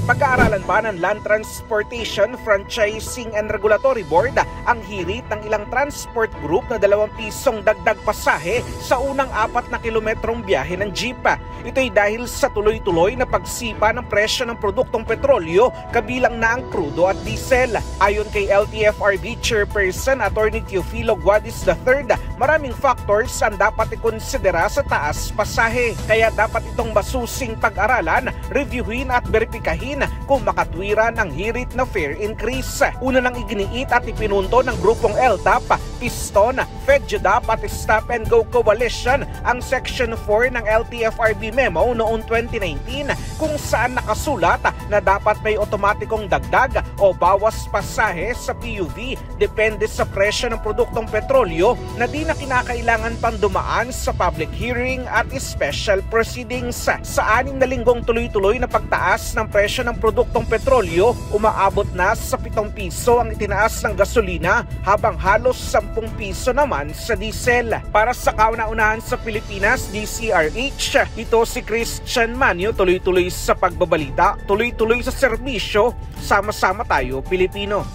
Pag-aaralan ba ng Land Transportation Franchising and Regulatory Board ang hirit ng ilang transport group na 2 pisong dagdag pasahe sa unang 4 na kilometrong biyahe ng jeep. Ito'y dahil sa tuloy-tuloy na pagsipa ng presyo ng produktong petrolyo kabilang na ang krudo at diesel. Ayon kay LTFRB Chairperson Attorney Teofilo Guadis III, maraming factors ang dapat ikonsidera sa taas pasahe. Kaya dapat itong masusing pag-aralan, reviewin at beripikahin kung makatwiran ang hirit na fare increase. Una nang iginiit at ipinunto ng grupong LTAP, Piston, FEDJUDAP at Stop and Go Coalition ang Section 4 ng LTFRB memo noong 2019 kung saan nakasulat na dapat may otomatikong dagdag o bawas pasahe sa PUV depende sa presyo ng produktong petrolyo na di na kinakailangan pang dumaan sa public hearing at special proceedings. Sa 6 na linggong tuloy-tuloy na pagtaas ng presyo ng produktong petrolyo, umaabot na sa 7 piso ang itinaas ng gasolina habang halos 10 piso naman sa diesel. Para sa kauna-unahan sa Pilipinas, DCRH, ito si Christian Manyo, tuloy-tuloy sa pagbabalita, tuloy-tuloy sa serbisyo, sama-sama tayo Pilipino.